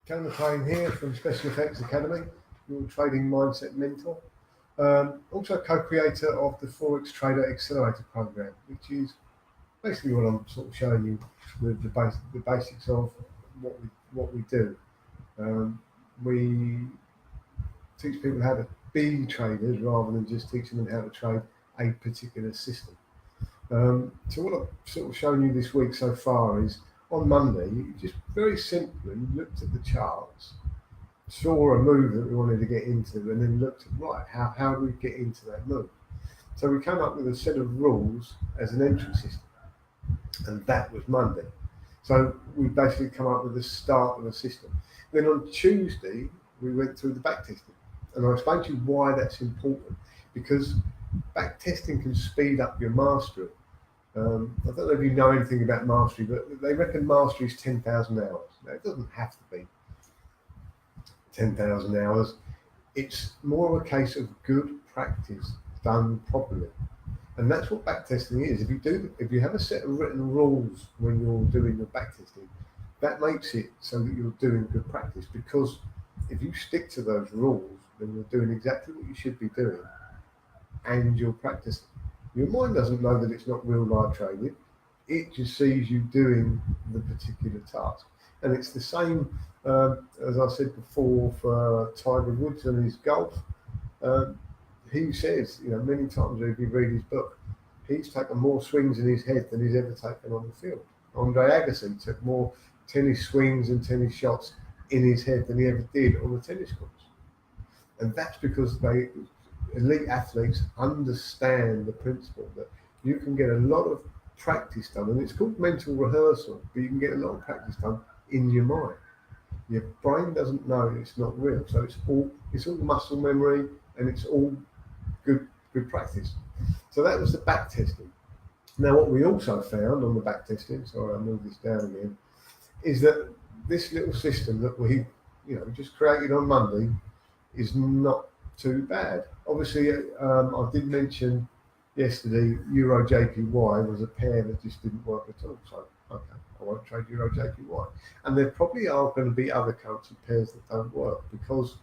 Cameron McLean here from Special Effects Academy, your trading mindset mentor. Also co-creator of the Forex Trader Accelerator program, which is basically what I'm sort of showing you the basics of what we do. We teach people how to be traders rather than just teaching them how to trade a particular system. So what I've sort of shown you this week so far is on Monday, you just very simply looked at the charts, saw a move that we wanted to get into, and then looked at, right, how do we get into that move? So we came up with a set of rules as an entry system, and that was Monday. So we basically come up with the start of the system. Then on Tuesday, we went through the backtesting, and I explained to you why that's important, because backtesting can speed up your mastery. I don't know if you know anything about mastery, but they reckon mastery is 10,000 hours. Now, it doesn't have to be 10,000 hours. It's more of a case of good practice done properly. And that's what backtesting is. If you have a set of written rules when you're doing your backtesting, that makes it so that you're doing good practice, because if you stick to those rules, then you're doing exactly what you should be doing and you're practicing. Your mind doesn't know that it's not real live trading. It just sees you doing the particular task. And it's the same, as I said before, for Tiger Woods and his golf. He says, many times if you read his book, he's taken more swings in his head than he's ever taken on the field. Andre Agassi took more tennis swings and tennis shots in his head than he ever did on the tennis courts. And that's because elite athletes understand the principle that you can get a lot of practice done, and it's called mental rehearsal, but you can get a lot of practice done in your mind. Your brain doesn't know it's not real, so it's all muscle memory, and it's all good practice. So that was the back testing. Now, what we also found on the back testing, sorry, I'll move this down again, is that this little system that we just created on Monday is not too bad. Obviously, I did mention yesterday Euro JPY was a pair that just didn't work at all. So, okay, I won't trade Euro JPY. And there probably are going to be other currency pairs that don't work, because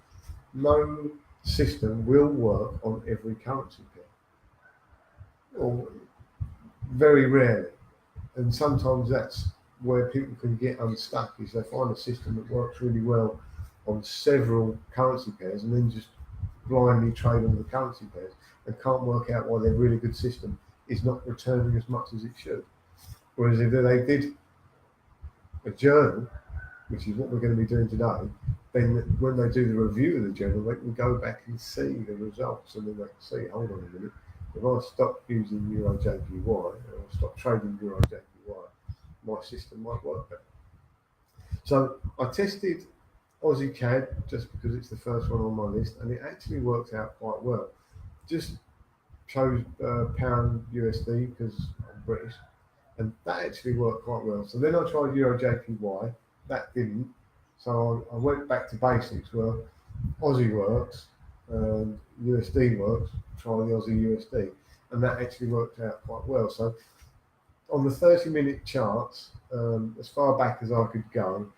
no system will work on every currency pair, or very rarely. And sometimes that's where people can get unstuck, is they find a system that works really well on several currency pairs and then just blindly trade all the currency pairs and can't work out why their really good system is not returning as much as it should. Whereas if they did a journal, which is what we're going to be doing today, then when they do the review of the journal, they can go back and see the results, and then they can see, hold on a minute, if I stop using Euro JPY or I stop trading Euro JPY, my system might work better. So I tested Aussie CAD just because it's the first one on my list, and it actually worked out quite well. Just chose pound USD because I'm British, and that actually worked quite well. So then I tried Euro JPY, that didn't. So I went back to basics. Well, Aussie works and USD works. Try the Aussie USD, and that actually worked out quite well. So on the 30-minute charts, as far back as I could go,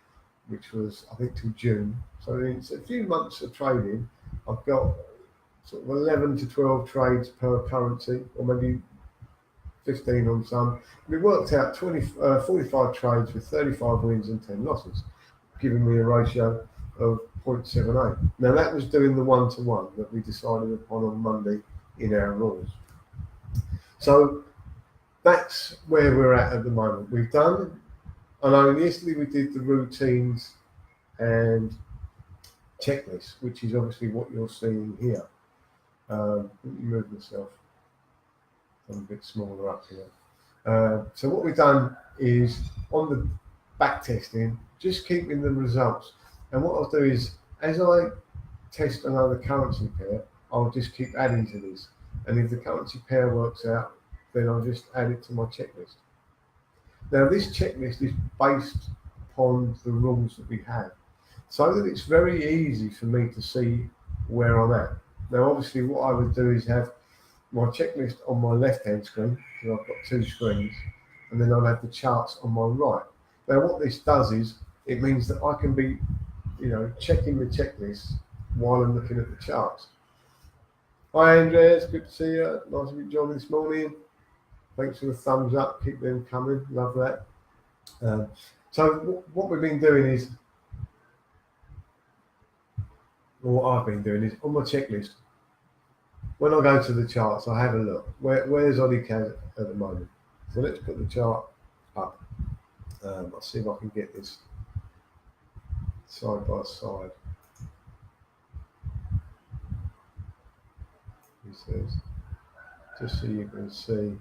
which was, I think, till June. So it's a few months of trading. I've got sort of 11 to 12 trades per currency, or maybe 15 on some. We worked out 45 trades with 35 wins and 10 losses, giving me a ratio of 0.78. Now, that was doing the one-to-one that we decided upon on Monday in our rules. So that's where we're at the moment. We've done, I know yesterday we did the routines and checklists, which is obviously what you're seeing here. Let me move myself. I'm a bit smaller up here. So what we've done is on the back testing, just keeping the results. And what I'll do is, as I test another currency pair, I'll just keep adding to this. And if the currency pair works out, then I'll just add it to my checklist. Now, this checklist is based upon the rules that we have, so that it's very easy for me to see where I'm at. Now, obviously, what I would do is have my checklist on my left-hand screen, because I've got two screens, and then I'll have the charts on my right. Now, what this does is, it means that I can be checking the checklist while I'm looking at the charts. Hi Andrea, it's good to see you. Nice to be joining this morning. Thanks for the thumbs up. Keep them coming. Love that. So what we've been doing is, or what I've been doing is, on my checklist, when I go to the charts, I have a look. Where's AuddieCAD at the moment? So let's put the chart up. I'll see if I can get this side by side. He says, just so you can see.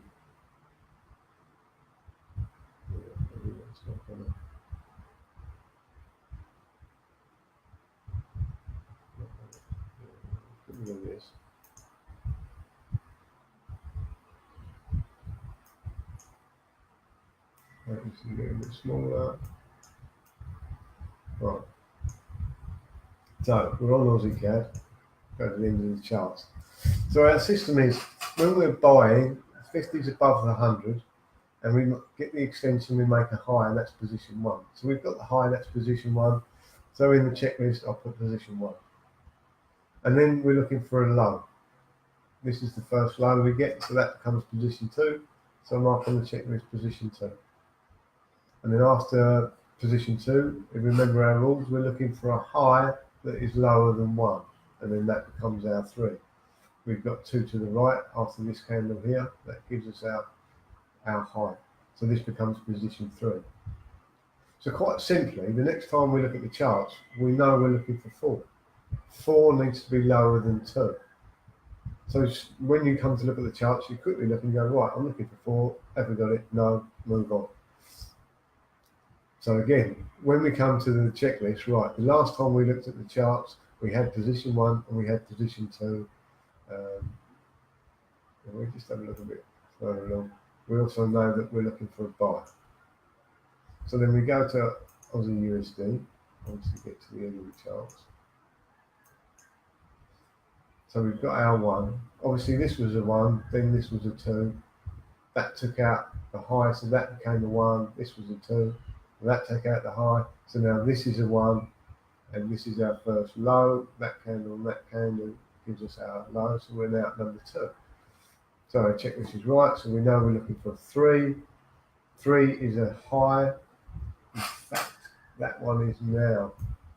Look at this. Make this a little bit smaller. Right. So we're on AuddieCAD. Go to the end of the charts. So our system is, when we're buying, 50 is above the 100, and we get the extension, we make a high, and that's position 1. So we've got the high, that's position 1. So in the checklist, I'll put position 1. And then we're looking for a low. This is the first low we get, so that becomes position 2. So I mark on the checklist position 2. And then after position 2, if we remember our rules, we're looking for a high that is lower than 1. And then that becomes our 3. We've got 2 to the right after this candle here. That gives us our high. So this becomes position 3. So quite simply, the next time we look at the charts, we know we're looking for 4. 4 needs to be lower than 2. So when you come to look at the charts, you quickly look and go, right, I'm looking for 4. Have we got it? No, move on. So again, when we come to the checklist, right, the last time we looked at the charts, we had position 1 and we had position 2. We just have a little bit further along. We also know that we're looking for a buy. So then we go to Aussie USD, once we get to the end of the charts. So we've got our 1. Obviously this was a 1, then this was a 2. That took out the high, so that became a 1. This was a 2. That took out the high. So now this is a 1, and this is our first low. That candle and that candle gives us our low, so we're now at number 2. So our checklist is right, so we know we're looking for a 3. 3 is a high. In fact, that one is now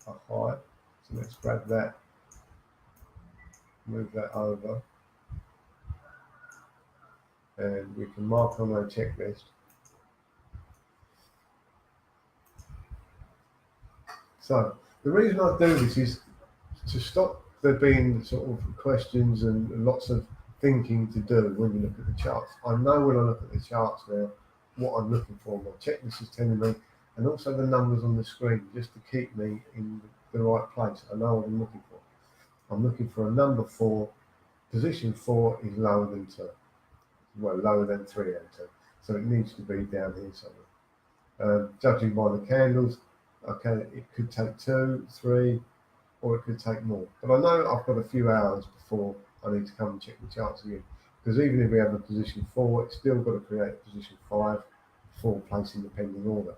a high. So let's grab that, move that over, and we can mark on our checklist. So the reason I do this is to stop there being sort of questions and lots of thinking to do when you look at the charts. I know when I look at the charts now what I'm looking for. My checklist is telling me, and also the numbers on the screen, just to keep me in the right place. I know what I'm looking for. I'm looking for a number 4. Position 4 is lower than 2. Well, lower than 3 and 2. So it needs to be down here somewhere. Judging by the candles, okay, it could take 2, 3, or it could take more. But I know I've got a few hours before I need to come and check the charts again. Because even if we have a position 4, it's still got to create a position 5 for placing the pending order.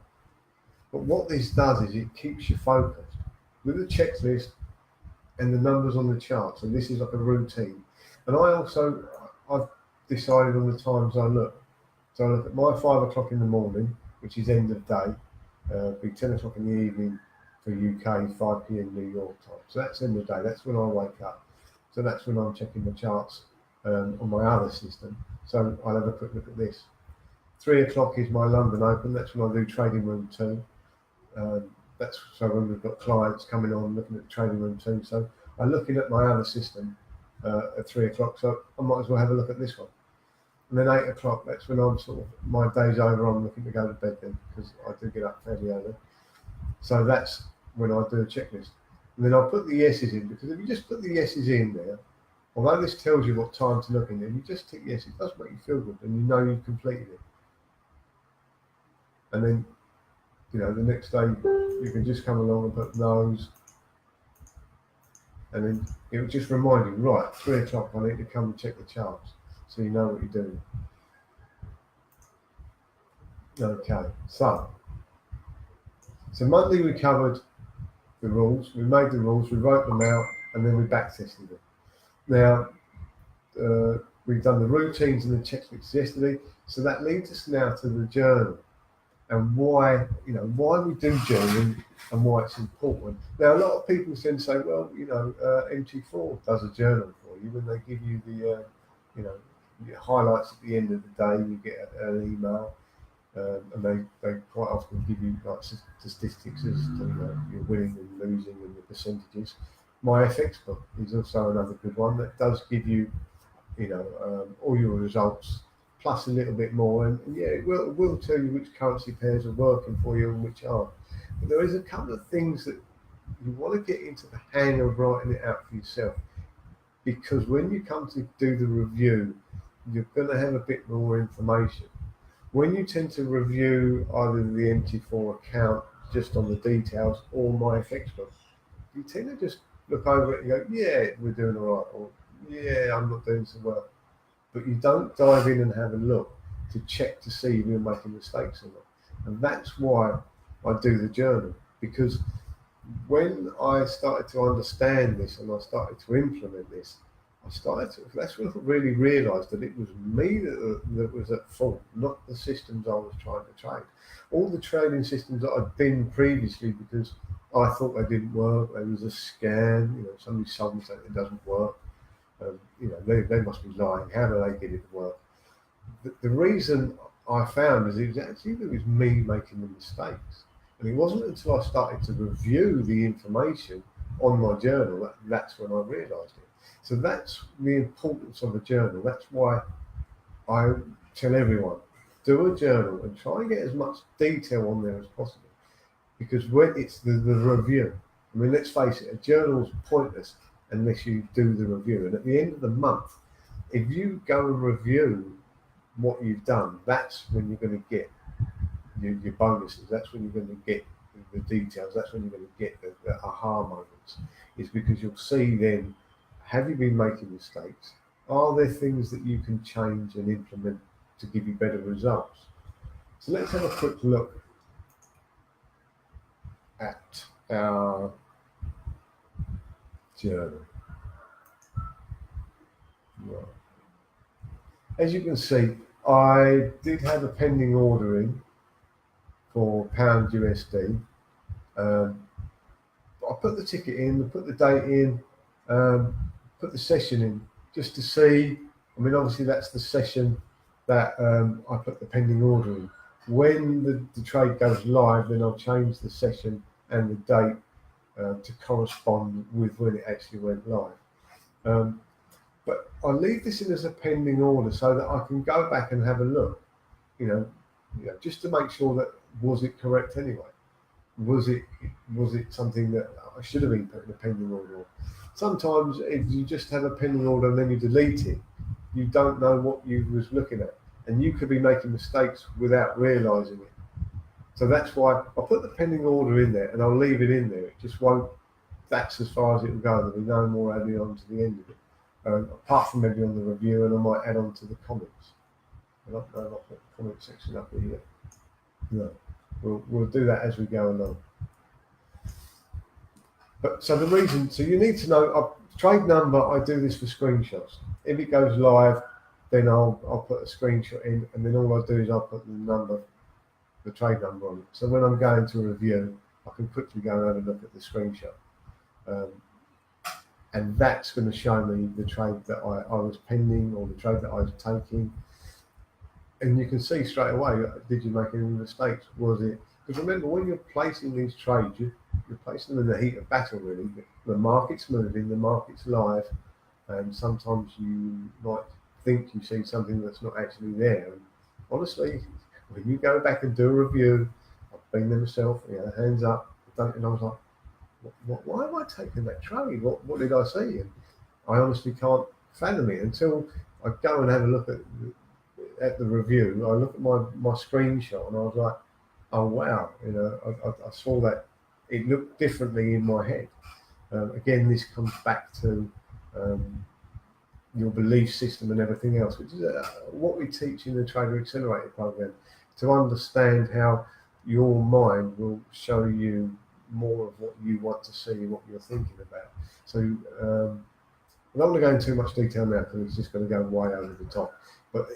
But what this does is it keeps you focused with the checklist and the numbers on the chart. So this is like a routine. And I've decided on the times I look. So I look at my 5 o'clock in the morning, which is end of day, be 10 o'clock in the evening for UK, 5 p.m. New York time. So that's end of day. That's when I wake up. So that's when I'm checking the charts on my other system. So I'll have a quick look at this. 3 o'clock is my London Open. That's when I do trading room 2. That's so when we've got clients coming on looking at the trading room 2. So I'm looking at my other system at 3 o'clock. So I might as well have a look at this one. And then 8 o'clock, that's when I'm sort of, my day's over, I'm looking to go to bed then, because I do get up fairly early. So that's when I do a checklist. And then I'll put the yeses in, because if you just put the yeses in there, although this tells you what time to look in there, you just tick yes, it does make you feel good, and you know you've completed it. And then, the next day, you can just come along and put no's, and then it will just remind you, right, 3 o'clock, I need to come and check the charts, so you know what you're doing. Okay, so Monday we covered the rules. We made the rules, we wrote them out, and then we back tested them. Now, we've done the routines and the checklists yesterday, so that leads us now to the journal and why we do journaling and why it's important. Now, a lot of people tend to say, well, MT4 does a journal for you when they give you the your highlights at the end of the day. You get an email. And they quite often give you like statistics as to your winning and losing and the percentages. My FX book is also another good one that does give you, all your results plus a little bit more. And yeah, it will tell you which currency pairs are working for you and which aren't. But there is a couple of things that you want to get into the hang of writing it out for yourself, because when you come to do the review, you're going to have a bit more information. When you tend to review either the MT4 account just on the details or my FX book, you tend to just look over it and go, yeah, we're doing all right, or yeah, I'm not doing so well. But you don't dive in and have a look to check to see if you're making mistakes or not. And that's why I do the journal, because when I started to understand this and I started to implement this, that's when I really realised that it was me that was at fault, not the systems I was trying to trade. All the trading systems that I'd been previously, because I thought they didn't work, there was a scam, somebody sold me something that doesn't work. They must be lying. How do they get it to work? The reason I found is it was me making the mistakes. And it wasn't until I started to review the information on my journal that's when I realised it. So that's the importance of a journal. That's why I tell everyone, do a journal and try and get as much detail on there as possible. Because when it's the review, I mean, let's face it, a journal's pointless unless you do the review. And at the end of the month, if you go and review what you've done, that's when you're going to get your bonuses. That's when you're going to get the details. That's when you're going to get the aha moments. It's because you'll see then, have you been making mistakes? Are there things that you can change and implement to give you better results? So let's have a quick look at our journal. Right. As you can see, I did have a pending order in for £, USD. I put the ticket in, I put the date in, put the session in just to see. I mean, obviously that's the session that I put the pending order in. When the trade goes live, then I'll change the session and the date to correspond with when it actually went live. But I leave this in as a pending order so that I can go back and have a look, just to make sure that was it correct anyway. Was it something that I should have been putting a pending order on? Sometimes if you just have a pending order and then you delete it, you don't know what you was looking at, and you could be making mistakes without realising it. So that's why I put the pending order in there, and I'll leave it in there. It just won't. That's as far as it will go. There'll be no more adding on to the end of it, apart from maybe on the review, and I might add on to the comments. I've not put the comment section up here yet. No. We'll do that as we go along. But so you need to know, trade number, I do this for screenshots. If it goes live, then I'll put a screenshot in, and then all I do is I'll put the trade number on it. So when I'm going to review, I can quickly go and have a look at the screenshot. And that's going to show me the trade that I was pending, or the trade that I was taking. And you can see straight away, did you make any mistakes? Was it? Because remember, when you're placing these trades, you're placing them in the heat of battle, really. The market's moving, the market's live, and sometimes you might think you see something that's not actually there. And honestly, when you go back and do a review, I've been there myself, hands up, and I was like, why am I taking that trade? What did I see? And I honestly can't fathom it until I go and have a look at the review. I look at my screenshot and I was like, oh wow, I saw that it looked differently in my head. Again, this comes back to your belief system and everything else, which is what we teach in the Trader Accelerator program, to understand how your mind will show you more of what you want to see, what you're thinking about. So I don't want to go into too much detail now because it's just going to go way over the top. But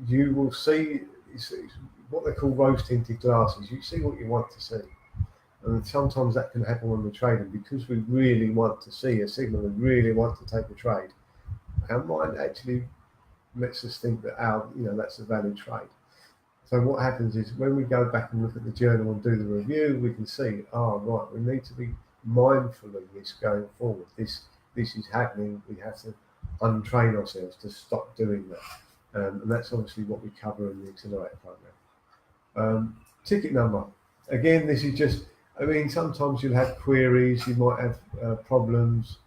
you will see it's what they call rose tinted glasses. You see what you want to see. And sometimes that can happen when we're trading because we really want to see a signal and really want to take a trade. Our mind actually lets us think that that's a valid trade. So what happens is when we go back and look at the journal and do the review, we can see, right, we need to be mindful of this going forward. This is happening. We have to untrain ourselves to stop doing that. And that's obviously what we cover in the Accelerator program. Ticket number. Again, this is just, sometimes you'll have queries, you might have problems,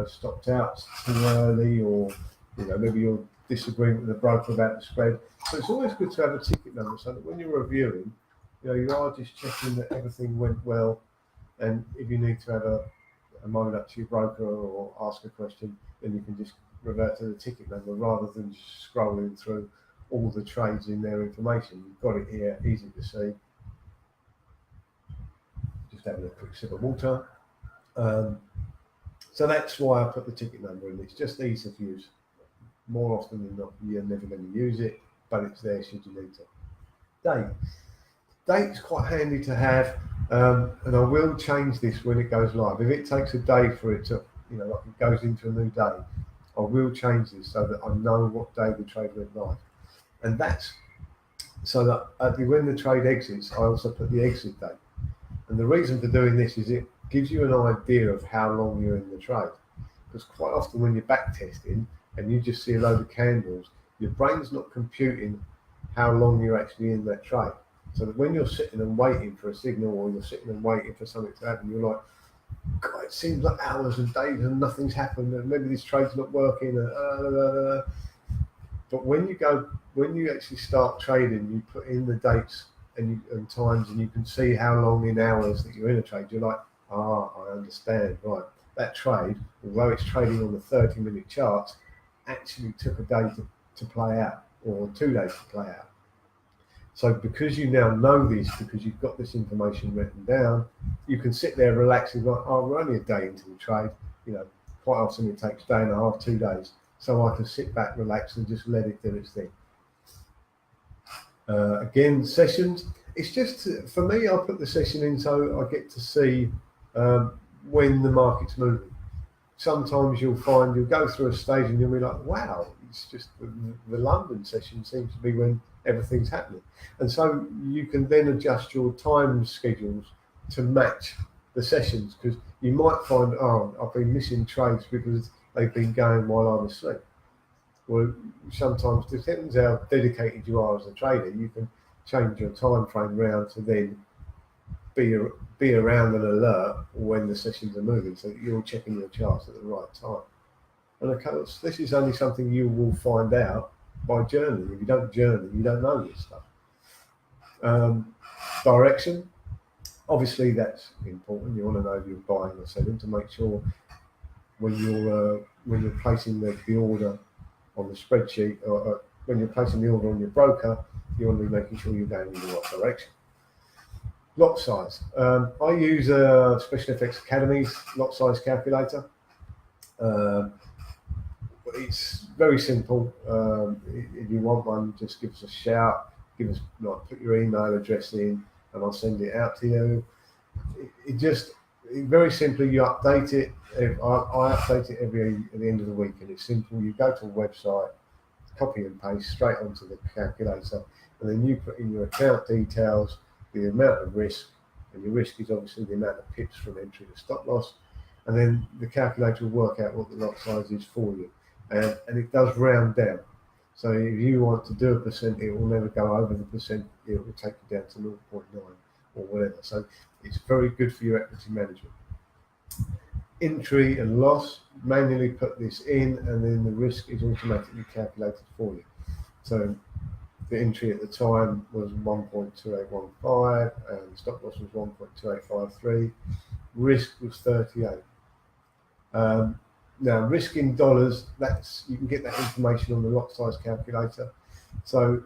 stopped out too early, or, maybe you're disagreeing with the broker about the spread. So it's always good to have a ticket number so that when you're reviewing, you are just checking that everything went well. And if you need to have a moment up to your broker or ask a question, then you can just revert to the ticket number rather than just scrolling through all the trades in their information. You've got it here, easy to see. Just having a quick sip of water. So that's why I put the ticket number in. It's just ease of use. More often than not, you're never going to use it, but it's there should you need to. Date's quite handy to have, and I will change this when it goes live. If it takes a day for it to, like it goes into a new day, I will change this so that I know what day the trade went live. And that's so that when the trade exits, I also put the exit date. And the reason for doing this is it gives you an idea of how long you're in the trade. Because quite often when you're back testing and you just see a load of candles, your brain's not computing how long you're actually in that trade. So that when you're sitting and waiting for a signal, or you're sitting and waiting for something to happen, you're like, God, it seems like hours and days and nothing's happened, and maybe this trade's not working. But when you actually start trading, you put in the dates and times, and you can see how long in hours that you're in a trade. You're like, I understand, right? That trade, although it's trading on the 30-minute charts, actually took a day to play out, or 2 days to play out. So because you now know this, because you've got this information written down, you can sit there relaxing, like, we're only a day into the trade. Quite often it takes a day and a half, 2 days. So I can sit back, relax, and just let it do its thing. Again, sessions. It's just, for me, I'll put the session in so I get to see when the market's moving. Sometimes you'll find you'll go through a stage and you'll be like, wow, it's just the London session seems to be when everything's happening. And so you can then adjust your time schedules to match the sessions, because you might find, I've been missing trades because they've been going while I'm asleep. Well, sometimes, depends how dedicated you are as a trader, you can change your time frame round to then be around and alert when the sessions are moving, so that you're checking your charts at the right time. And of course, this is only something you will find out by journaling. If you don't journal, you don't know this stuff. Direction, obviously that's important. You want to know if you're buying or selling, to make sure when you're placing the order on the spreadsheet, or when you're placing the order on your broker, you want to be making sure you're going in the right direction. Lot size. I use Special Effects Academy's lot size calculator. It's very simple. If you want one, just give us a shout. Put your email address in, and I'll send it out to you. Very simply, you update it. I update it at the end of the week, and it's simple. You go to a website, copy and paste straight onto the calculator, and then you put in your account details, the amount of risk, and your risk is obviously the amount of pips from entry to stop loss, and then the calculator will work out what the lot size is for you, and it does round down. So if you want to do a percent, it will never go over the percent. It will take you down to 0.9 or whatever. So it's very good for your equity management. Entry and loss, manually put this in, and then the risk is automatically calculated for you. So the entry at the time was 1.2815, and the stop loss was 1.2853. Risk was 38. Now, risk in dollars, you can get that information on the lot size calculator. So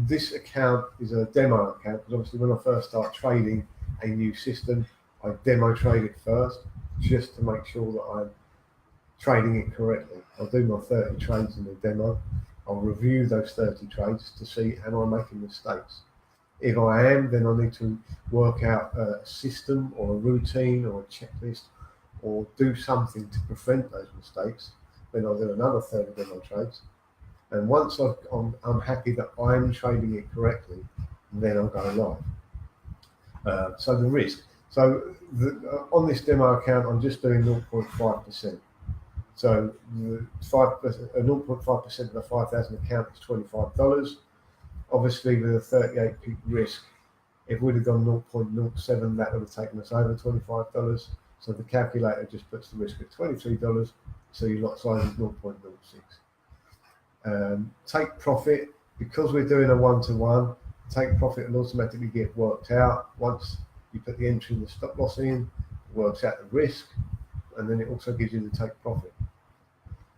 this account is a demo account, because obviously when I first start trading a new system, I demo trade it first, just to make sure that I'm trading it correctly. I'll do my 30 trades in the demo. I'll review those 30 trades to see, am I making mistakes? If I am, then I need to work out a system or a routine or a checklist or do something to prevent those mistakes. Then I'll do another 30 demo trades. And once I'm happy that I'm trading it correctly, then I'll go live. So the risk. So on this demo account, I'm just doing 0.5%. So the 0.5% of the 5,000 account is $25. Obviously, with a 38 peak risk, if we'd have gone 0.07, that would have taken us over $25. So the calculator just puts the risk at $23. So your lot size is 0.06. Take profit, because we're doing a one-to-one, take profit will automatically get worked out. Once you put the entry and the stop loss in, it works out the risk, and then it also gives you the take profit.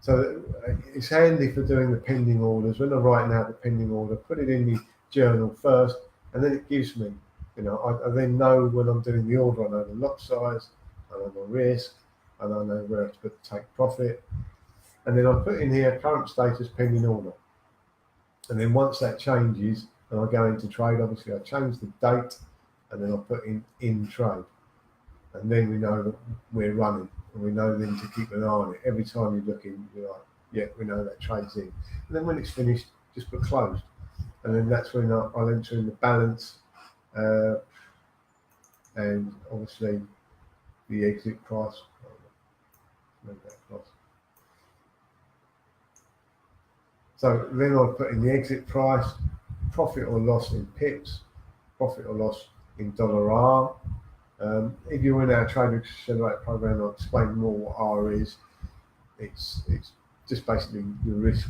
So it's handy for doing the pending orders. When I'm writing out the pending order, put it in the journal first, and then it gives me, I then know when I'm doing the order, I know the lot size, I know my risk, and I know where to put the take profit. And then I put in here current status pending order. And then once that changes and I go into trade, obviously I change the date and then I put in trade. And then we know that we're running and we know then to keep an eye on it. Every time you look in, you're like, yeah, we know that trade's in. And then when it's finished, just put closed. And then that's when I'll enter in the balance and obviously the exit price. Make that close. So then I'll put in the exit price, profit or loss in pips, profit or loss in $R. If you're in our Trade Accelerator program, I'll explain more what R is. It's just basically your risk.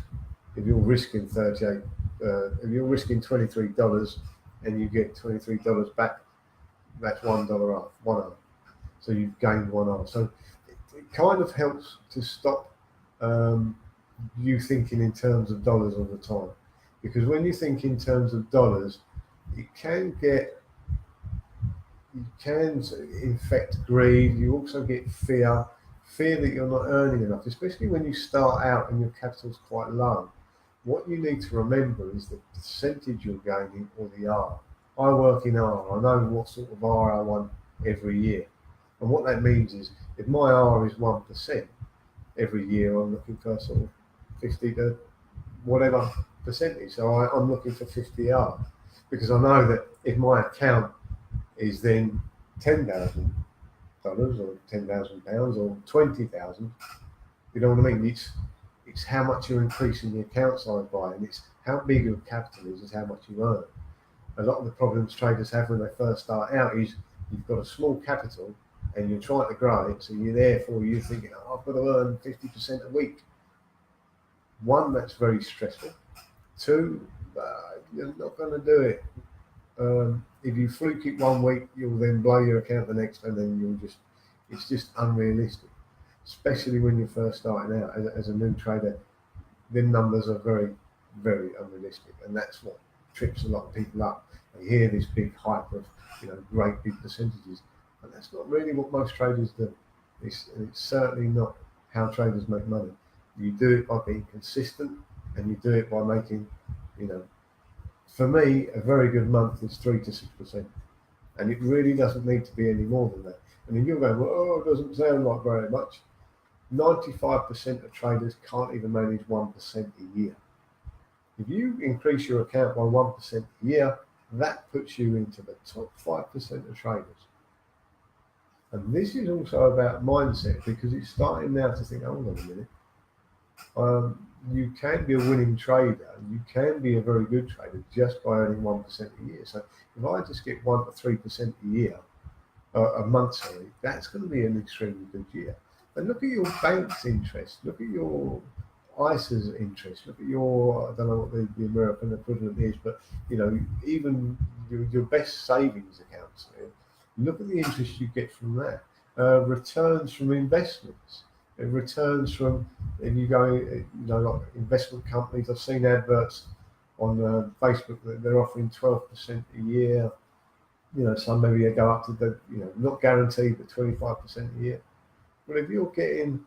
If you're risking if you're risking $23 and you get $23 back, that's $1 off, 1 R. So you've gained 1 R. So it kind of helps to stop you thinking in terms of dollars all the time, because when you think in terms of dollars, it can infect greed. You also get fear that you're not earning enough, especially when you start out and your capital's quite low. What you need to remember is the percentage you're gaining or the R. I work in R. I know what sort of R I want every year, and what that means is if my R is 1% every year, I'm looking for sort of 50 to whatever percentage. So I'm looking for 50 R, because I know that if my account is then $10,000 or £10,000 or 20,000, you know what I mean? It's how much you're increasing the account size by, and it's how big your capital is how much you earn. A lot of the problems traders have when they first start out is you've got a small capital and you're trying to grow it, so you're thinking, oh, I've got to earn 50% a week. One, that's very stressful. Two, you're not going to do it. If you fluke it one week, you'll then blow your account the next, and then it's just unrealistic. Especially when you're first starting out as a new trader, them numbers are very, very unrealistic, and that's what trips a lot of people up. They hear this big hype of great big percentages, and that's not really what most traders do. It's certainly not how traders make money. You do it by being consistent, and you do it by making, for me, a very good month is 3 to 6%, and it really doesn't need to be any more than that. I mean, you're going, well, it doesn't sound like very much. 95% of traders can't even manage 1% a year. If you increase your account by 1% a year, that puts you into the top 5% of traders. And this is also about mindset, because it's starting now to think, hold on a minute. You can be a winning trader, you can be a very good trader just by earning 1% a year. So if I just get 1 to 3% a year, a month, sorry, that's going to be an extremely good year. And look at your bank's interest, look at your ISA's interest, look at your, I don't know what the American equivalent is, but even your best savings accounts. Look at the interest you get from that. Returns from investments. It returns from, if you go, like investment companies. I've seen adverts on Facebook that they're offering 12% a year some maybe they go up to the, not guaranteed, but 25% a year. Well, if you're getting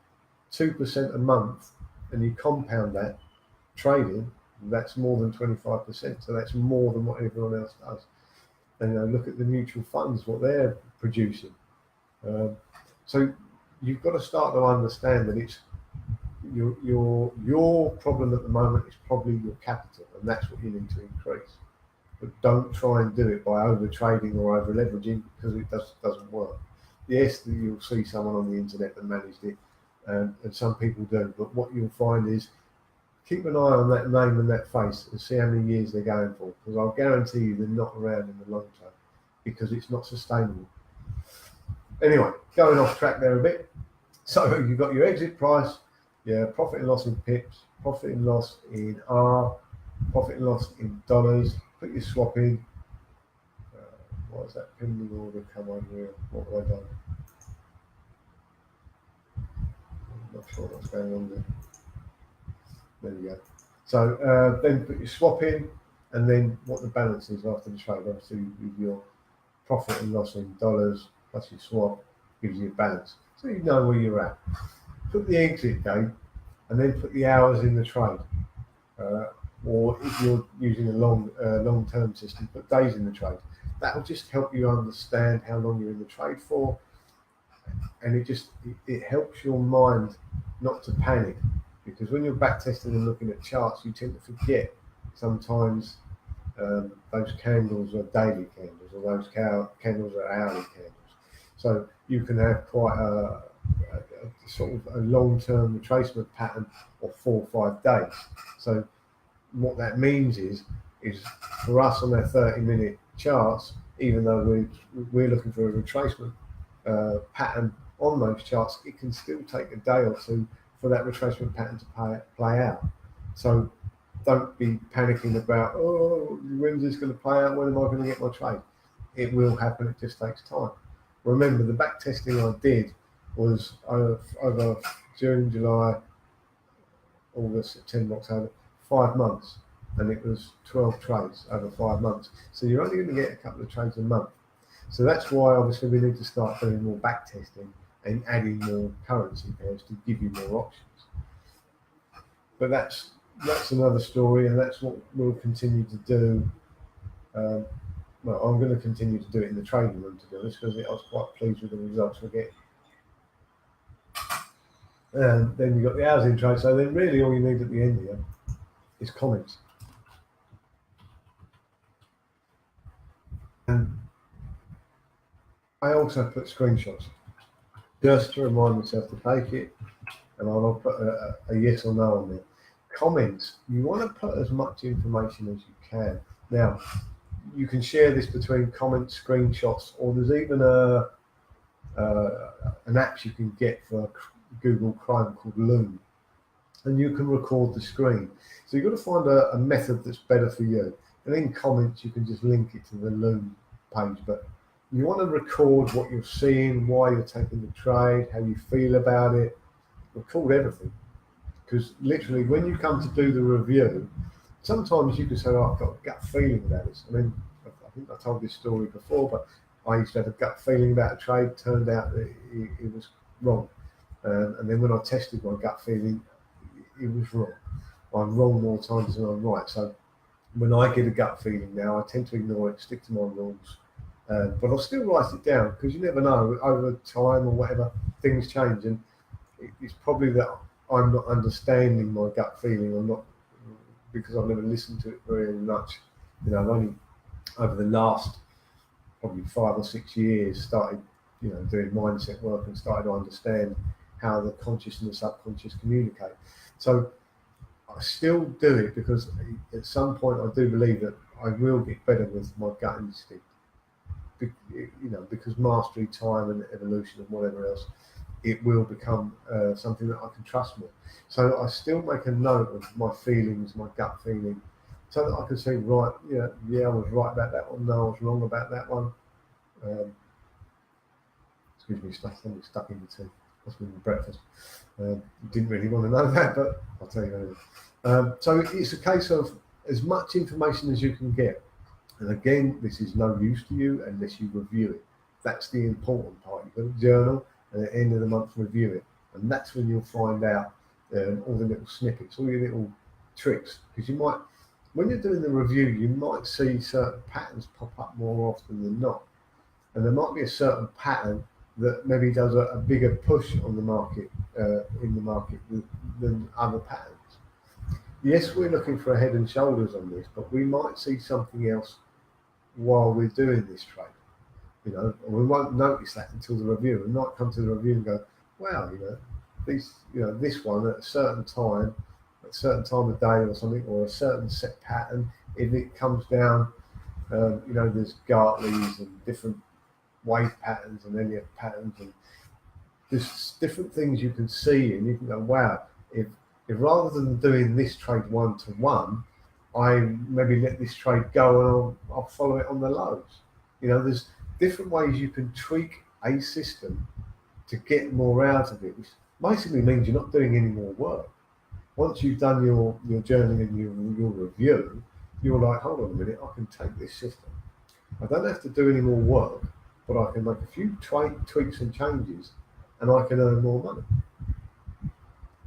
2% a month and you compound that trading, that's more than 25%. So that's more than what everyone else does. And look at the mutual funds, what they're producing. So you've got to start to understand that it's your problem at the moment is probably your capital, and that's what you need to increase. But don't try and do it by over trading or over leveraging, because it doesn't work. Yes, you'll see someone on the internet that managed it, and some people do. But what you'll find is keep an eye on that name and that face and see how many years they're going for, because I'll guarantee you they're not around in the long term, because it's not sustainable. Anyway, going off track there a bit. So you've got your exit price, your profit and loss in pips, profit and loss in R, profit and loss in dollars. Put your swap in. What is that pending order come on here? What have I done? I'm not sure what's going on there. There we go. So then put your swap in, and then what the balance is after the trade. Obviously, with your profit and loss in dollars plus your swap gives you a balance, so you know where you're at. Put the exit date, and then put the hours in the trade. Or if you're using a long-term system, put days in the trade. That will just help you understand how long you're in the trade for, and it helps your mind not to panic, because when you're backtesting and looking at charts, you tend to forget sometimes those candles are daily candles, or those candles are hourly candles. So you can have quite a sort of a long-term retracement pattern of 4 or 5 days. So what that means is for us on our 30-minute charts, even though we're looking for a retracement pattern on those charts, it can still take a day or two for that retracement pattern to play out. So don't be panicking about, when's this going to play out? When am I going to get my trade? It will happen. It just takes time. Remember, the back testing I did was over June, July, August, September, October, 5 months, and it was 12 trades over 5 months. So you're only going to get a couple of trades a month. So that's why obviously we need to start doing more back testing and adding more currency pairs to give you more options. But that's another story, and that's what we'll continue to do. Well, I'm going to continue to do it in the trading room, to be honest, because I was quite pleased with the results we're getting. And then you've got the hours in trade. So then really all you need at the end here is comments. And I also put screenshots just to remind myself to take it, and I'll put a yes or no on there. Comments, you want to put as much information as you can. Now, you can share this between comments, screenshots, or there's even an app you can get for Google Chrome called Loom, and you can record the screen. So you've got to find a method that's better for you. And in comments, you can just link it to the Loom page, but you want to record what you're seeing, why you're taking the trade, how you feel about it. Record everything, because literally when you come to do the review, sometimes you can say, I've got a gut feeling about this. I mean, I think I told this story before, but I used to have a gut feeling about a trade. Turned out that it was wrong. And then when I tested my gut feeling, it was wrong. I'm wrong more times than I'm right. So when I get a gut feeling now, I tend to ignore it, stick to my rules. But I'll still write it down, because you never know, over time or whatever, things change. And it's probably that I'm not understanding my gut feeling. I'm not, because I've never listened to it very much. I've only over the last probably 5 or 6 years started, doing mindset work and started to understand how the conscious and the subconscious communicate. So I still do it, because at some point I do believe that I will get better with my gut instinct. Because mastery, time, and evolution, and whatever else, it will become something that I can trust more. So I still make a note of my feelings, my gut feeling, so that I can say, right, I was right about that one. No, I was wrong about that one. Excuse me, something stuck in the teeth. That's been breakfast. Didn't really want to know that, but I'll tell you anyway. So it's a case of as much information as you can get. And again, this is no use to you unless you review it. That's the important part. You've got to journal, and at the end of the month, review it. And that's when you'll find out all the little snippets, all your little tricks. Because you might, when you're doing the review, you might see certain patterns pop up more often than not. And there might be a certain pattern that maybe does a bigger push on the market, in the market than other patterns. Yes, we're looking for a head and shoulders on this, but we might see something else while we're doing this trade. And we won't notice that until the review. We might come to the review and go, wow, this one at a certain time of day or something, or a certain set pattern, if it comes down, there's Gartley's and different wave patterns and Elliott patterns, and there's different things you can see, and you can go, wow, if rather than doing this trade 1-to-1, I maybe let this trade go and I'll follow it on the lows. There's different ways you can tweak a system to get more out of it, which basically means you're not doing any more work. Once you've done your journaling and your review, you're like, hold on a minute, I can take this system. I don't have to do any more work, but I can make a few tweaks and changes, and I can earn more money.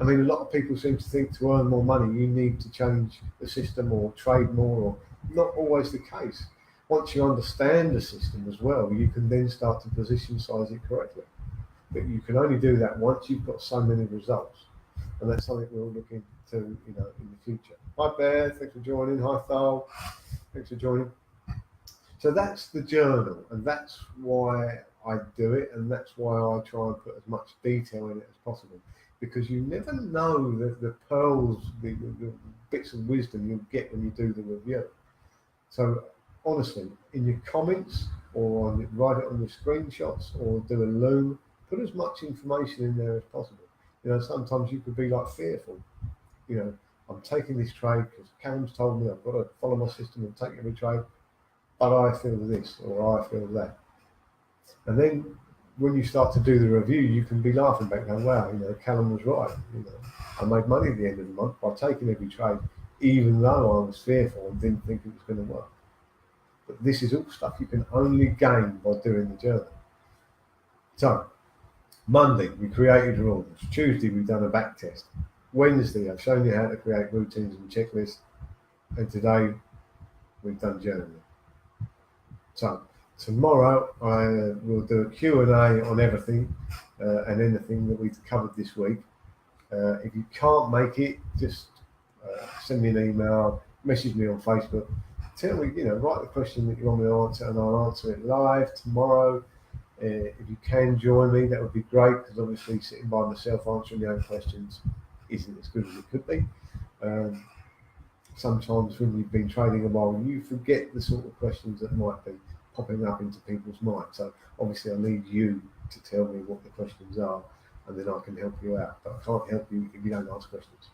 I mean, a lot of people seem to think to earn more money, you need to change the system or trade more, or not always the case. Once you understand the system as well, you can then start to position size it correctly. But you can only do that once you've got so many results. And that's something we'll look into, in the future. Hi, Bear. Thanks for joining. Hi, Thal. Thanks for joining. So that's the journal, and that's why I do it, and that's why I try and put as much detail in it as possible. Because you never know the pearls, the bits of wisdom you'll get when you do the review. So honestly, in your comments, or write it on your screenshots, or do a loom, put as much information in there as possible. Sometimes you could be like fearful. I'm taking this trade because Callum's told me I've got to follow my system and take every trade, but I feel this or I feel that. And then when you start to do the review, you can be laughing back, going, wow, Callum was right. I made money at the end of the month by taking every trade, even though I was fearful and didn't think it was going to work. But this is all stuff you can only gain by doing the journal. So, Monday, we created rules. Tuesday, we've done a back test. Wednesday, I've shown you how to create routines and checklists. And today, we've done journaling. So, tomorrow, I will do a Q&A on everything and anything that we've covered this week. If you can't make it, just send me an email, message me on Facebook. Tell me, write the question that you want me to answer, and I'll answer it live tomorrow. If you can join me, that would be great, because obviously sitting by myself answering your own questions isn't as good as it could be. Sometimes when you've been trading a while, you forget the sort of questions that might be popping up into people's minds. So obviously I need you to tell me what the questions are, and then I can help you out. But I can't help you if you don't ask questions.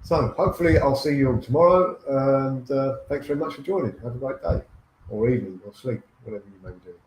So hopefully I'll see you all tomorrow, and thanks very much for joining. Have a great day, or evening, or sleep, whatever you may be doing.